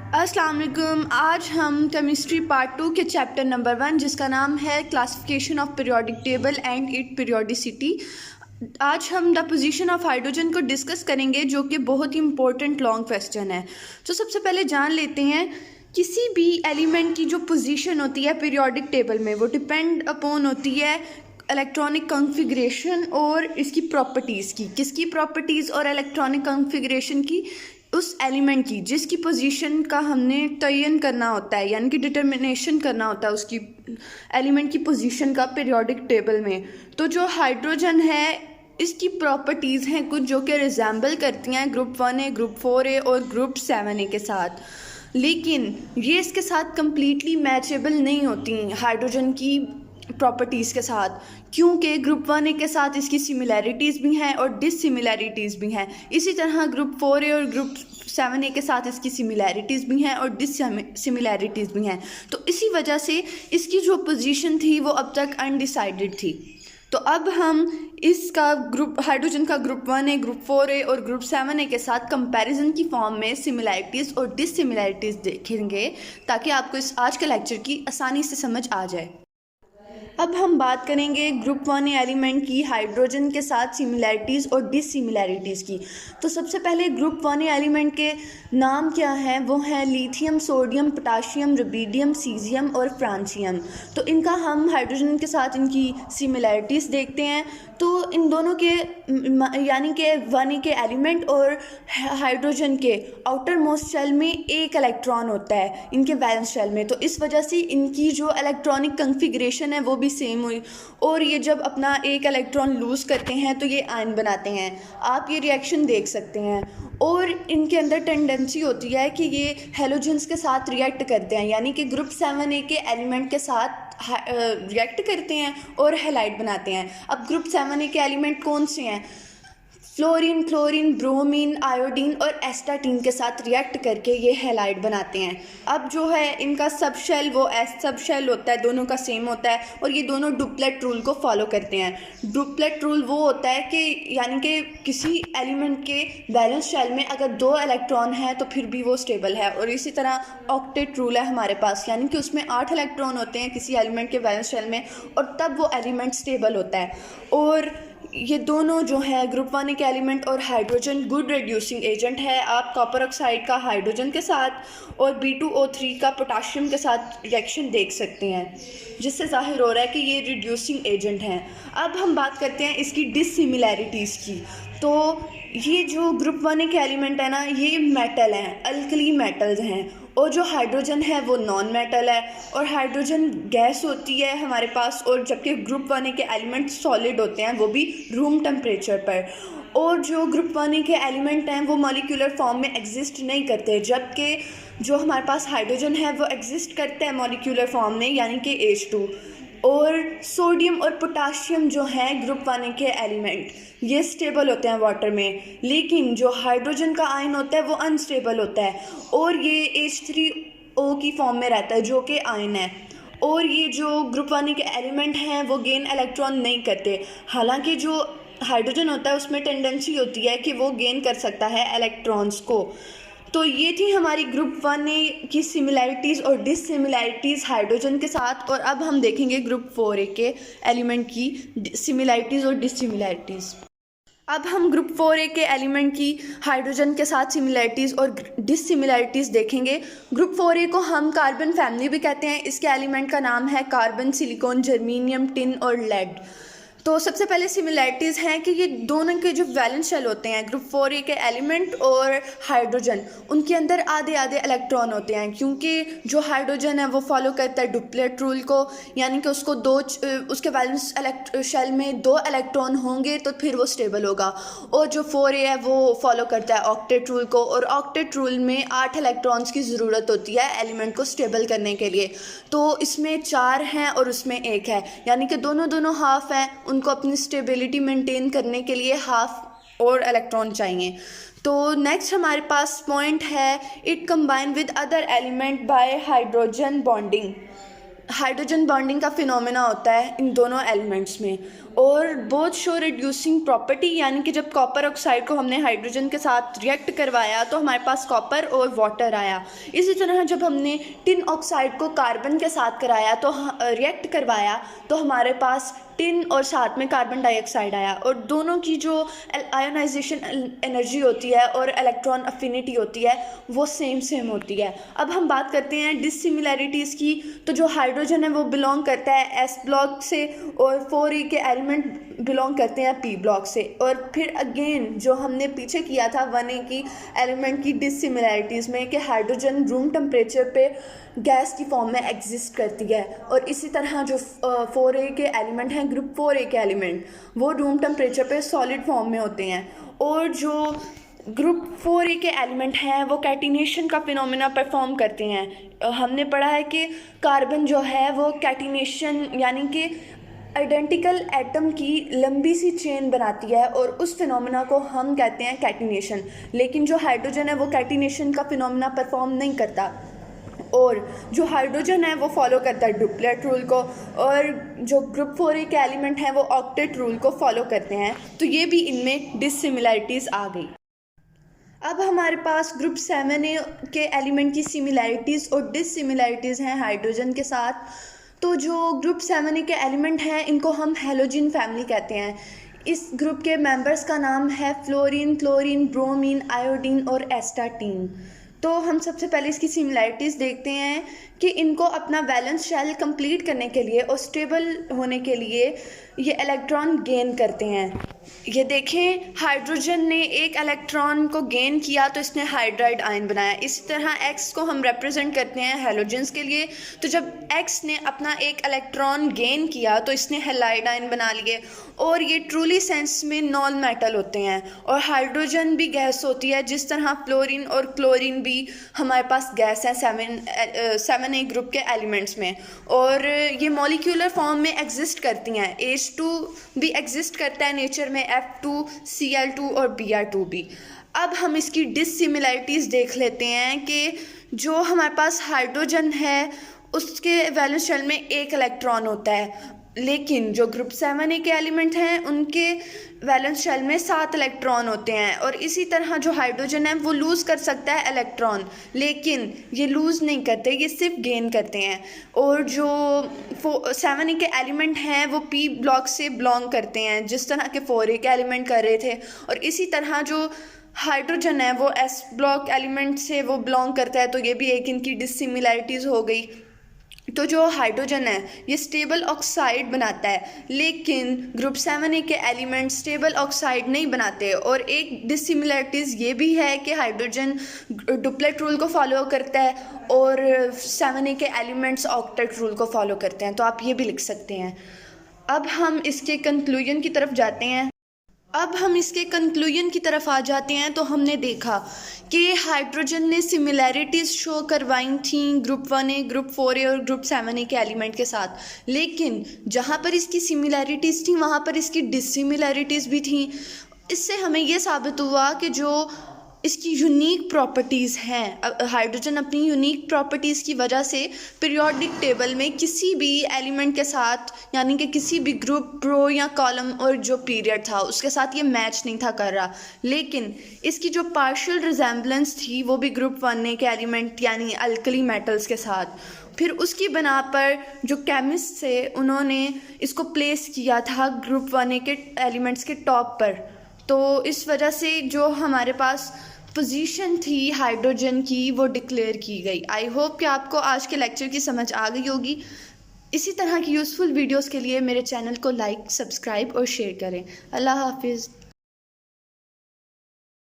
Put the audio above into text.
अस्सलाम वालेकुम। आज हम केमिस्ट्री पार्ट 2 के चैप्टर नंबर 1 जिसका नाम है classification of periodic table and it periodicity. आज हम द पोजीशन ऑफ हाइड्रोजन को डिस्कस करेंगे, जो कि बहुत ही इंपॉर्टेंट लॉन्ग क्वेश्चन है। तो सबसे पहले जान लेते हैं किसी भी एलिमेंट की जो पोजीशन होती है पीरियोडिक टेबल में, वो डिपेंड अपॉन होती है इलेक्ट्रॉनिक कॉन्फ़िगरेशन और इसकी प्रॉपर्टीज़ की। किसकी प्रॉपर्टीज़ और इलेक्ट्रॉनिक कॉन्फ़िगरेशन की? उस एलिमेंट की जिसकी पोजीशन का हमने तयन करना होता है, यानी कि डिटर्मिनेशन करना होता है उसकी एलिमेंट की पोजीशन का पीरियोडिक टेबल में। तो जो हाइड्रोजन है इसकी प्रॉपर्टीज़ हैं कुछ जो कि रिजेंबल करती हैं ग्रुप 1A, ग्रुप 4A और ग्रुप 7A के साथ, लेकिन ये इसके साथ कम्प्लीटली मैचेबल नहीं होती हाइड्रोजन की प्रॉपर्टीज़ के साथ, क्योंकि ग्रुप 1A के साथ इसकी सिमिलैरिटीज़ भी हैं और डिससिमिलैरिटीज़ भी हैं। इसी तरह ग्रुप 4A और ग्रुप 7A के साथ इसकी सिमिलैरिटीज़ भी हैं और डिससिमिलैरिटीज़ भी हैं। तो इसी वजह से इसकी जो पोजीशन थी वो अब तक अनडिसाइडेड थी। तो अब हम इसका ग्रुप हाइड्रोजन का ग्रुप 1A, ग्रुप 4A और ग्रुप 7A के साथ कंपैरिजन की फॉर्म में सिमिलैरिटीज़ और डिससिमिलैरिटीज़ देखेंगे, ताकि आपको इस आज के लेक्चर की आसानी से समझ आ जाए। अब हम बात करेंगे ग्रुप 1A एलिमेंट की हाइड्रोजन के साथ सिमिलैरिटीज़ और डिससिमिलैरिटीज़ की। तो सबसे पहले ग्रुप 1A एलिमेंट के नाम क्या हैं? वो हैं lithium, sodium, potassium, rubidium, caesium और फ्रांसियम। तो इनका हम हाइड्रोजन के साथ इनकी सिमिलैरिटीज़ देखते हैं। तो इन दोनों के यानी कि 1A के एलिमेंट और हाइड्रोजन के आउटर मोस्ट शेल में एक इलेक्ट्रॉन होता है इनके वैलेंस शेल में। तो इस वजह से इनकी जो इलेक्ट्रॉनिक कन्फिग्रेशन है वो भी सेम हुई, और ये जब अपना एक इलेक्ट्रॉन लूज़ करते हैं तो ये आयन बनाते हैं। आप ये रिएक्शन देख सकते हैं। और इनके अंदर टेंडेंसी होती है कि ये हेलोजन्स के साथ रिएक्ट करते हैं, यानी कि ग्रुप 7A के एलिमेंट के साथ रिएक्ट करते हैं और हैलाइड बनाते हैं। अब ग्रुप 7A के एलिमेंट कौन से हैं? फ्लोरीन, क्लोरीन, ब्रोमीन, आयोडीन और एस्टाटीन के साथ रिएक्ट करके ये हैलाइड बनाते हैं। अब जो है इनका सब शेल वो एस सब शेल होता है, दोनों का सेम होता है, और ये दोनों डुप्लेट रूल को फॉलो करते हैं। डुप्लेट रूल वो होता है कि यानी कि किसी एलिमेंट के वैलेंस शेल में अगर 2 इलेक्ट्रॉन है तो फिर भी वो स्टेबल है। और इसी तरह ऑक्टेट रूल है हमारे पास, यानी कि उसमें 8 इलेक्ट्रॉन होते हैं किसी एलिमेंट के वैलेंस शेल में, और तब वो एलिमेंट स्टेबल होता है। और ये दोनों जो है ग्रुप 1A के एलिमेंट और हाइड्रोजन गुड रिड्यूसिंग एजेंट है। आप कॉपर ऑक्साइड का हाइड्रोजन के साथ और B2O3 का पोटाशियम के साथ रिएक्शन देख सकते हैं, जिससे जाहिर हो रहा है कि ये रिड्यूसिंग एजेंट हैं। अब हम बात करते हैं इसकी डिससिमिलैरिटीज़ की। तो ये जो ग्रुप 1A के एलिमेंट है ना, ये मेटल हैं, अल्कली मेटल्स हैं, और जो हाइड्रोजन है वो नॉन मेटल है, और हाइड्रोजन गैस होती है हमारे पास, और जबकि ग्रुप 1A के एलिमेंट सॉलिड होते हैं, वो भी रूम टेम्परेचर पर। और जो ग्रुप 1A के एलिमेंट हैं वो मॉलिक्यूलर फॉर्म में एग्जिस्ट नहीं करते, जबकि जो हमारे पास हाइड्रोजन है वो एग्जिस्ट करते हैं मॉलिक्यूलर फॉर्म में, यानी कि H2। और सोडियम और पोटाशियम जो हैं ग्रुप 1A के एलिमेंट, ये स्टेबल होते हैं वाटर में, लेकिन जो हाइड्रोजन का आयन होता है वो अनस्टेबल होता है, और ये H3O की फॉर्म में रहता है जो कि आयन है। और ये जो ग्रुप 1A के एलिमेंट हैं वो गेन इलेक्ट्रॉन नहीं करते, हालांकि जो हाइड्रोजन होता है उसमें टेंडेंसी होती है कि वो गेन कर सकता है इलेक्ट्रॉन्स को। तो ये थी हमारी ग्रुप 1A की सिमिलैरिटीज़ और डिससिमिलैरिटीज़ हाइड्रोजन के साथ। और अब हम देखेंगे ग्रुप 4A के एलिमेंट की सिमिलैरिटीज़ और डिससिमिलैरिटीज़। अब हम ग्रुप 4A के एलिमेंट की हाइड्रोजन के साथ सिमिलैरिटीज़ और डिससिमिलैरिटीज़ देखेंगे। ग्रुप 4A को हम कार्बन फैमिली भी कहते हैं। इसके एलिमेंट का नाम है कार्बन, सिलिकॉन, जर्मीनियम, टिन और लेड। तो सबसे पहले सिमिलैरिटीज़ हैं कि ये दोनों के जो वैलेंस शेल होते हैं ग्रुप 4A के एलिमेंट और हाइड्रोजन, उनके अंदर आधे आधे इलेक्ट्रॉन होते हैं, क्योंकि जो हाइड्रोजन है वो फॉलो करता है डुप्लेट रूल को, यानी कि उसको उसके वैलेंस शेल में 2 इलेक्ट्रॉन होंगे तो फिर वो स्टेबल होगा। और जो 4A है वो फॉलो करता है ऑक्टेट रूल को, और ऑक्टेट रूल में 8 इलेक्ट्रॉन्स की ज़रूरत होती है एलिमेंट को स्टेबल करने के लिए। तो इसमें 4 हैं और उसमें 1 है, यानी कि दोनों हाफ हैं, उनको अपनी स्टेबिलिटी मेंटेन करने के लिए हाफ और इलेक्ट्रॉन चाहिए। तो नेक्स्ट हमारे पास पॉइंट है it combine with other element by hydrogen bonding. Hydrogen bonding का फिनोमेना होता है इन दोनों एलिमेंट्स में। और बोथ शो रिड्यूसिंग प्रॉपर्टी, यानी कि जब कॉपर ऑक्साइड को हमने हाइड्रोजन के साथ रिएक्ट करवाया तो हमारे पास कॉपर और वाटर आया। इसी तरह जब हमने टिन ऑक्साइड को कार्बन के साथ कराया तो रिएक्ट करवाया तो हमारे पास टिन और साथ में कार्बन डाइऑक्साइड आया, और दोनों की जो आयोनाइजेशन एनर्जी होती है और इलेक्ट्रॉन अफिनिटी होती है वो सेम होती है। अब हम बात करते हैं डिसिमिलैरिटीज़ की। तो जो हाइड्रोजन है वो बिलोंग करता है एस ब्लॉक से, और 4e के एलिमेंट बिलोंग करते हैं पी ब्लॉक से। और फिर अगेन जो हमने पीछे किया था 1e की एलिमेंट की डिसिमिलैरिटीज़ में कि हाइड्रोजन रूम टेम्परेचर पे गैस की फॉर्म में एग्जिस्ट करती है, और इसी तरह जो 4a के एलिमेंट हैं, ग्रुप 4a के एलिमेंट, वो रूम टेम्परेचर पे सॉलिड फॉर्म में होते हैं। और जो ग्रुप 4a के एलिमेंट हैं वो कैटिनेशन का फिनोमेना परफॉर्म करते हैं। हमने पढ़ा है कि कार्बन जो है वो कैटिनेशन यानी कि आइडेंटिकल एटम की लंबी सी चेन बनाती है, और उस फिनोमेना को हम कहते हैं कैटिनेशन। लेकिन जो हाइड्रोजन है वो कैटिनेशन का फिनोमेना परफॉर्म नहीं करता, और जो हाइड्रोजन है वो फॉलो करता है डुप्लेट रूल को, और जो ग्रुप 4a के एलिमेंट हैं वो ऑक्टेट रूल को फॉलो करते हैं। तो ये भी इनमें डिसिमिलैरिटीज़ आ गई। अब हमारे पास ग्रुप 7a के एलिमेंट की सिमिलैरिटीज़ और डिसिमिलैरिटीज़ हैं हाइड्रोजन के साथ। तो जो ग्रुप 7a के एलिमेंट हैं इनको हम हैलोजन फैमिली कहते हैं। इस ग्रुप के मेंबर्स का नाम है फ्लोरीन, क्लोरीन, ब्रोमीन, आयोडीन और एस्टाटीन। तो हम सबसे पहले इसकी सिमिलैरिटीज़ देखते हैं कि इनको अपना वैलेंस शेल कंप्लीट करने के लिए और स्टेबल होने के लिए ये इलेक्ट्रॉन गेन करते हैं। ये देखें, हाइड्रोजन ने एक इलेक्ट्रॉन को गेन किया तो इसने हाइड्राइड आयन बनाया। इसी तरह एक्स को हम रिप्रेजेंट करते हैं हैलोजेंस के लिए। तो जब एक्स ने अपना एक इलेक्ट्रॉन गेन किया तो इसने हैलाइड आयन बना लिए, और ये ट्रूली सेंस में नॉन मेटल होते हैं। और हाइड्रोजन भी गैस होती है, जिस तरह फ्लोरीन और क्लोरीन भी हमारे पास गैस है 7a ग्रुप के एलिमेंट्स में, और ये मॉलिक्यूलर फॉर्म में एग्जिस्ट करती हैं। H2 भी एग्जिस्ट करता है नेचर में, F2, Cl2 और Br2 भी। अब हम इसकी डिसिमिलैरिटीज़ देख लेते हैं कि जो हमारे पास हाइड्रोजन है उसके वैलेंस शेल में एक इलेक्ट्रॉन होता है, लेकिन जो ग्रुप 7a के एलिमेंट हैं उनके वैलेंस शेल में 7 इलेक्ट्रॉन होते हैं। और इसी तरह जो हाइड्रोजन है वो लूज़ कर सकता है इलेक्ट्रॉन, लेकिन ये लूज़ नहीं करते, ये सिर्फ गेन करते हैं। और जो 7a के एलिमेंट हैं वो p ब्लॉक से बिलोंग करते हैं, जिस तरह के 4a के एलिमेंट कर रहे थे। और इसी तरह जो हाइड्रोजन है वो s ब्लॉक एलिमेंट से वो बिलोंग करता है, तो ये भी एक इनकी डिसिमिलैरिटीज़ हो गई। तो जो हाइड्रोजन है ये स्टेबल ऑक्साइड बनाता है, लेकिन ग्रुप 7a के एलिमेंट स्टेबल ऑक्साइड नहीं बनाते। और एक डिसिमिलैरिटीज़ ये भी है कि हाइड्रोजन डुप्लेट रूल को फॉलो करता है और 7a के एलिमेंट्स ऑक्टेट रूल को फॉलो करते हैं। तो आप ये भी लिख सकते हैं। अब हम इसके कंक्लूजन की तरफ जाते हैं। आ जाते हैं तो हमने देखा कि हाइड्रोजन ने सिमिलैरिटीज़ शो करवाई थी ग्रुप 1a, ग्रुप 4a और ग्रुप 7a के एलिमेंट के साथ, लेकिन जहाँ पर इसकी सिमिलैरिटीज़ थी वहाँ पर इसकी डिसिमिलैरिटीज़ भी थी। इससे हमें ये साबित हुआ कि जो इसकी यूनिक प्रॉपर्टीज़ हैं, हाइड्रोजन अपनी यूनिक प्रॉपर्टीज़ की वजह से पीरियोडिक टेबल में किसी भी एलिमेंट के साथ, यानी कि किसी भी ग्रुप, रो या कॉलम और जो पीरियड था उसके साथ ये मैच नहीं था कर रहा। लेकिन इसकी जो पार्शियल रिजेम्बलेंस थी वो भी ग्रुप 1a के एलिमेंट यानी अल्कली मेटल्स के साथ। फिर उसकी बना पर जो केमिस्ट थे उन्होंने इसको प्लेस किया था ग्रुप 1a के एलिमेंट्स के टॉप पर। तो इस वजह से जो हमारे पास पोजीशन थी हाइड्रोजन की वो डिक्लेयर की गई। आई होप कि आपको आज के लेक्चर की समझ आ गई होगी। इसी तरह की यूज़फुल वीडियोस के लिए मेरे चैनल को लाइक, सब्सक्राइब और शेयर करें। अल्लाह हाफिज़।